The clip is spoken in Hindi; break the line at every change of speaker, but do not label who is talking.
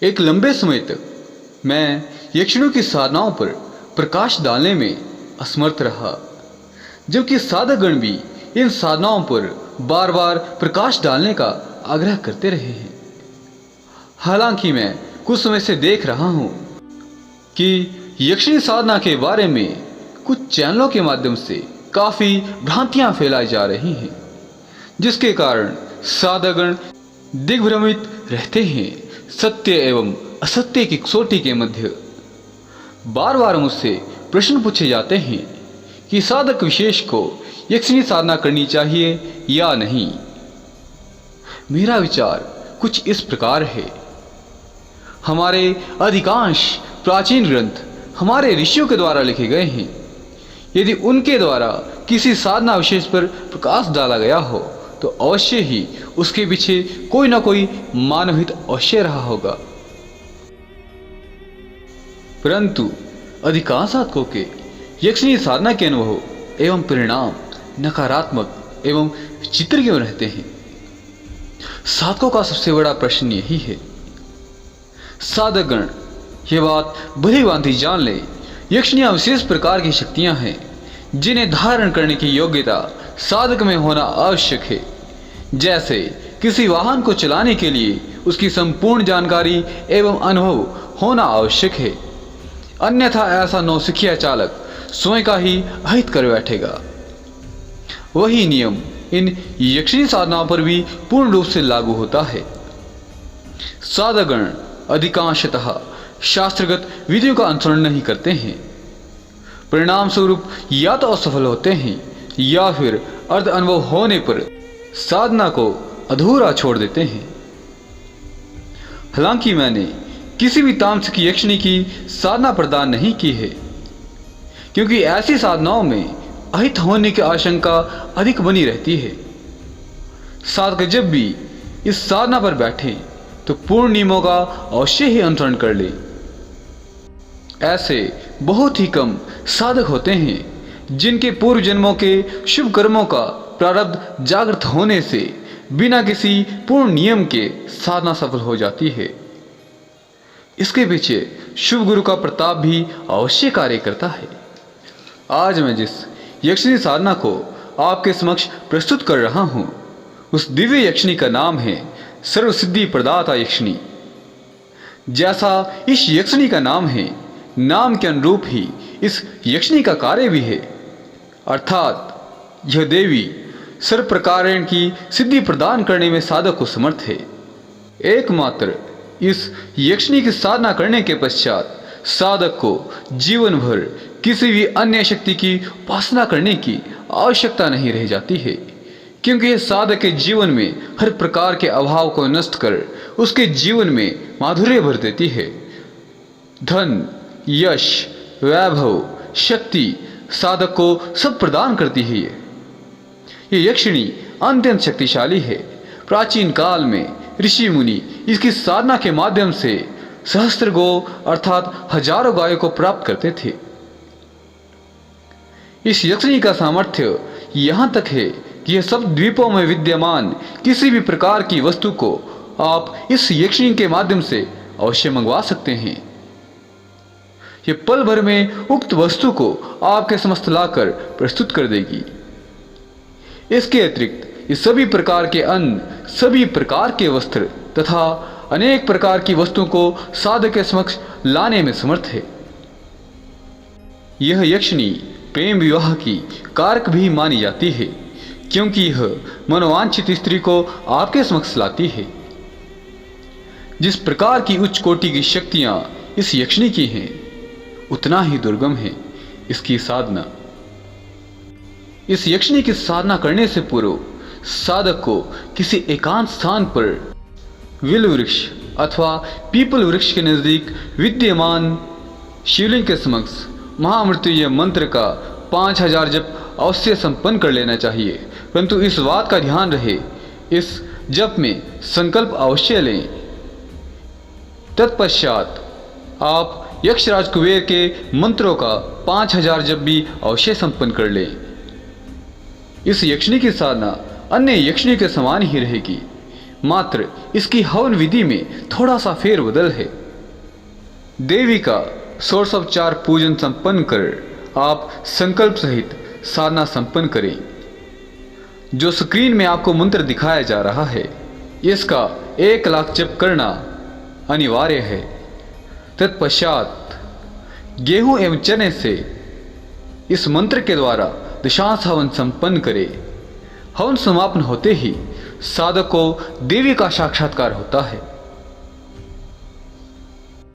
एक लंबे समय तक मैं यक्षिणियों की साधनाओं पर प्रकाश डालने में असमर्थ रहा, जबकि साधकगण भी इन साधनाओं पर बार बार प्रकाश डालने का आग्रह करते रहे हैं। हालांकि मैं कुछ समय से देख रहा हूँ कि यक्षिणी साधना के बारे में कुछ चैनलों के माध्यम से काफ़ी भ्रांतियाँ फैलाई जा रही हैं, जिसके कारण साधकगण दिग्भ्रमित रहते हैं। सत्य एवं असत्य की कसौटी के मध्य बार बार मुझसे प्रश्न पूछे जाते हैं कि साधक विशेष को यक्षिणी साधना करनी चाहिए या नहीं। मेरा विचार कुछ इस प्रकार है। हमारे अधिकांश प्राचीन ग्रंथ हमारे ऋषियों के द्वारा लिखे गए हैं। यदि उनके द्वारा किसी साधना विशेष पर प्रकाश डाला गया हो तो अवश्य ही उसके पीछे कोई ना कोई मानवहित अवश्य रहा होगा, परंतु अधिकांश साधकों के यक्षिणी साधना के अनुभव एवं परिणाम नकारात्मक एवं विचित्र क्यों रहते हैं? साधकों का सबसे बड़ा प्रश्न यही है। साधकगण ये बात भली भांति जान ले, यक्षिणियाँ विशेष प्रकार की शक्तियाँ हैं जिन्हें धारण करने की योग्यता साधक में होना आवश्यक है। जैसे किसी वाहन को चलाने के लिए उसकी संपूर्ण जानकारी एवं अनुभव होना आवश्यक है, अन्यथा ऐसा नौसिखिया चालक स्वयं का ही अहित कर बैठेगा। वही नियम इन यक्षिणी साधनाओं पर भी पूर्ण रूप से लागू होता है। साधकगण अधिकांशतः शास्त्रगत विधियों का अनुसरण नहीं करते हैं। परिणाम स्वरूप या तो असफल होते हैं या फिर अर्ध अनुभव होने पर साधना को अधूरा छोड़ देते हैं। हालांकि मैंने किसी भी तामसिक यक्षिणी की साधना प्रदान नहीं की है, क्योंकि ऐसी साधनाओं में अहित होने की आशंका अधिक बनी रहती है। साधक जब भी इस साधना पर बैठे तो पूर्ण नियमों का अवश्य ही अनुसरण कर ले। ऐसे बहुत ही कम साधक होते हैं जिनके पूर्व जन्मों के शुभ कर्मों का प्रारब्ध जागृत होने से बिना किसी पूर्ण नियम के साधना सफल हो जाती है। इसके पीछे शुभ गुरु का प्रताप भी अवश्य कार्य करता है। आज मैं जिस यक्षिणी साधना को आपके समक्ष प्रस्तुत कर रहा हूँ, उस दिव्य यक्षिणी का नाम है सर्वसिद्धि प्रदाता यक्षिणी। जैसा इस यक्षिणी का नाम है, नाम के अनुरूप ही इस यक्षिणी का कार्य भी है, अर्थात यह देवी सर्व प्रकारेण की सिद्धि प्रदान करने में साधक को समर्थ है। एकमात्र इस यक्षिणी की साधना करने के पश्चात साधक को जीवन भर किसी भी अन्य शक्ति की उपासना करने की आवश्यकता नहीं रह जाती है, क्योंकि यह साधक के जीवन में हर प्रकार के अभाव को नष्ट कर उसके जीवन में माधुर्य भर देती है। धन, यश, वैभव, शक्ति साधक को सब प्रदान करती है। ये यक्षिणी अत्यंत शक्तिशाली है। प्राचीन काल में ऋषि मुनि इसकी साधना के माध्यम से सहस्त्र गो अर्थात हजारों गायों को प्राप्त करते थे। इस यक्षिणी का सामर्थ्य यहाँ तक है कि यह सब द्वीपों में विद्यमान किसी भी प्रकार की वस्तु को आप इस यक्षिणी के माध्यम से अवश्य मंगवा सकते हैं। ये पल भर में उक्त वस्तु को आपके समस्त लाकर प्रस्तुत कर देगी। इसके अतिरिक्त ये सभी प्रकार के अन्न, सभी प्रकार के वस्त्र तथा अनेक प्रकार की वस्तुओं को साधक के समक्ष लाने में समर्थ है। यह यक्षिणी प्रेम विवाह की कारक भी मानी जाती है, क्योंकि यह मनोवांछित स्त्री को आपके समक्ष लाती है। जिस प्रकार की उच्च कोटि की शक्तियां इस यक्षिणी की हैं, उतना ही दुर्गम है इसकी साधना। इस यक्षिणी की साधना करने से पूर्व साधक को किसी एकांत स्थान पर विल वृक्ष अथवा पीपल वृक्ष के नजदीक विद्यमान शिवलिंग के समक्ष महामृत्युंजय मंत्र का 5000 जप अवश्य संपन्न कर लेना चाहिए। परंतु इस बात का ध्यान रहे, इस जप में संकल्प अवश्य लें। तत्पश्चात आप यक्षराज कुबेर के मंत्रों का 5000 जप भी अवश्य संपन्न कर लें। इस यक्षिणी की साधना अन्य यक्षिणी के समान ही रहेगी। मात्र इसकी हवन विधि में थोड़ा सा फेरबदल है। देवी का षोडशोपचार पूजन संपन्न कर आप संकल्प सहित साधना संपन्न करें। जो स्क्रीन में आपको मंत्र दिखाया जा रहा है, इसका 1 लाख जप करना अनिवार्य है। तत्पश्चात गेहूं एवं चने से इस मंत्र के द्वारा दशांश हवन संपन्न करें। हवन समापन होते ही साधक को देवी का साक्षात्कार होता है।